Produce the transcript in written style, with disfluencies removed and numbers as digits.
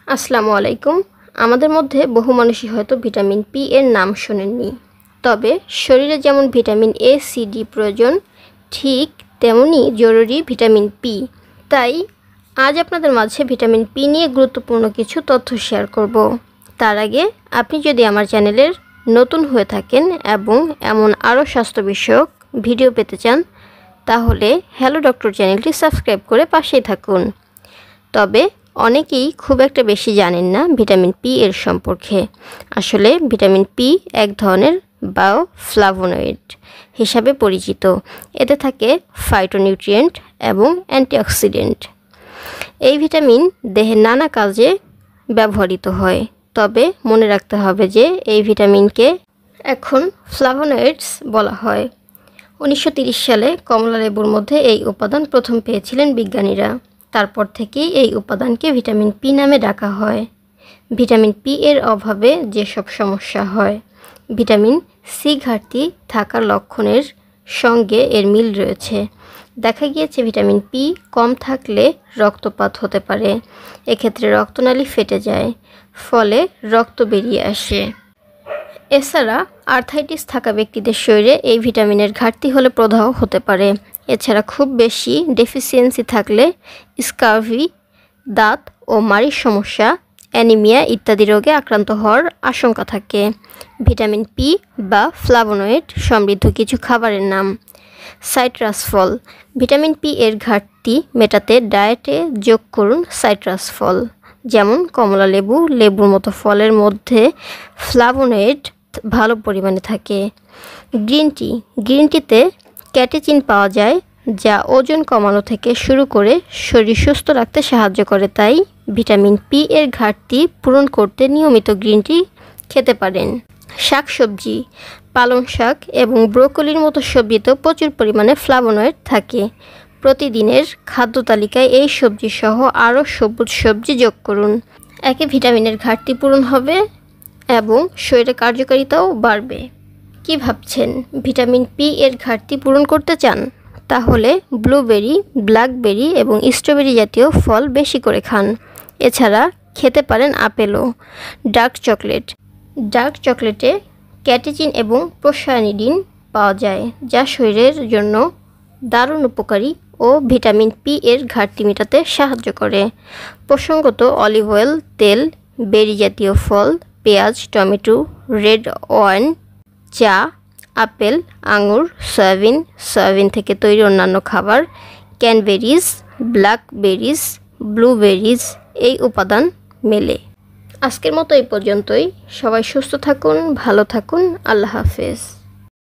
আসসালামু আলাইকুম। আমাদের মধ্যে বহু মানুষই হয়তো ভিটামিন পি এর নাম শোনেননি। তবে শরীরে যেমন ভিটামিন এ, সি, ডি প্রয়োজন, ঠিক তেমনি জরুরি ভিটামিন পি। তাই আজ আপনাদের মাঝে ভিটামিন পি নিয়ে গুরুত্বপূর্ণ কিছু তথ্য শেয়ার করব। তার আগে আপনি যদি আমার চ্যানেলের নতুন হয়ে থাকেন এবং এমন আরও স্বাস্থ্য বিষয়ক ভিডিও পেতে চান, তাহলে হ্যালো ডক্টর চ্যানেলটি সাবস্ক্রাইব করে পাশেই থাকুন। তবে অনেকেই খুব একটা বেশি জানেন না ভিটামিন পি এর সম্পর্কে। আসলে ভিটামিন পি এক ধরনের বায়োফ্লাভোনয়েড হিসাবে পরিচিত। এতে থাকে ফাইটোনিউট্রিয়েন্ট এবং অ্যান্টিঅক্সিডেন্ট। এই ভিটামিন দেহের নানা কাজে ব্যবহৃত হয়। তবে মনে রাখতে হবে যে এই ভিটামিনকে এখন ফ্লাভোনয়েডস বলা হয়। 1930 সালে কমলা লেবুর মধ্যে এই উপাদান প্রথম পেয়েছিলেন বিজ্ঞানীরা। তারপর থেকেই এই উপাদানকে ভিটামিন পি নামে ডাকা হয়। ভিটামিন পি এর অভাবে যেসব সমস্যা হয়, ভিটামিন সি ঘাটতি থাকার লক্ষণের সঙ্গে এর মিল রয়েছে। দেখা গিয়েছে ভিটামিন পি কম থাকলে রক্তপাত হতে পারে। এক্ষেত্রে রক্তনালী ফেটে যায়, ফলে রক্ত বেরিয়ে আসে। এছাড়া আর্থাইটিস থাকা ব্যক্তিদের শরীরে এই ভিটামিনের ঘাটতি হলে প্রদাহ হতে পারে। এছাড়া খুব বেশি ডেফিসিয়েন্সি থাকলে স্কার্ভি, দাঁত ও মাড়ির সমস্যা, অ্যানিমিয়া ইত্যাদি রোগে আক্রান্ত হওয়ার আশঙ্কা থাকে। ভিটামিন পি বা ফ্লাভোনয়েড সমৃদ্ধ কিছু খাবারের নাম: সাইট্রাস ফল। ভিটামিন পি এর ঘাটতি মেটাতে ডায়েটে যোগ করুন সাইট্রাস ফল, যেমন কমলা লেবু, লেবুর মতো ফলের মধ্যে ফ্লাভোনয়েড ভালো পরিমাণে থাকে। গ্রিন টিতে ক্যাটেচিন পাওয়া যায়, যা ওজন কমানো থেকে শুরু করে শরীর সুস্থ রাখতে সাহায্য করে। তাই ভিটামিন পি এর ঘাটতি পূরণ করতে নিয়মিত গ্রিন টি খেতে পারেন। শাকসবজি: পালং শাক এবং ব্রোকলির মতো সবজিতেও প্রচুর পরিমাণে ফ্লাভোনয়েড থাকে। প্রতিদিনের খাদ্য তালিকায় এই সবজি সহ আরও সবুজ সবজি যোগ করুন। একে ভিটামিনের ঘাটতি পূরণ হবে এবং শরীরের কার্যকারিতাও বাড়বে। কি ভাবছেন, ভিটামিন পি এর ঘাটতি পূরণ করতে চান? তাহলে ব্লুবেরি, ব্ল্যাকবেরি এবং স্ট্রবেরি জাতীয় ফল বেশি করে খান। এছাড়া খেতে পারেন আপেলও। ডার্ক চকলেটে ক্যাটেচিন এবং প্রোসায়ানিডিন পাওয়া যায়, যা শরীরের জন্য দারুণ উপকারী ও ভিটামিন পি এর ঘাটতি মেটাতে সাহায্য করে। প্রসঙ্গত, অলিভ অয়েল, তেল, বেরি জাতীয় ফল, পেঁয়াজ, টমেটো, রেড ওয়াইন, চা, আপেল, আঙুর, সয়াবিন থেকে তৈরি অন্যান্য খাবার, ক্যানবেরিজ, ব্ল্যাকবেরিজ, ব্লুবেরিজ এই উপাদান মেলে। আজকের মতো এই পর্যন্তই। সবাই সুস্থ থাকুন, ভালো থাকুন। আল্লাহ হাফেজ।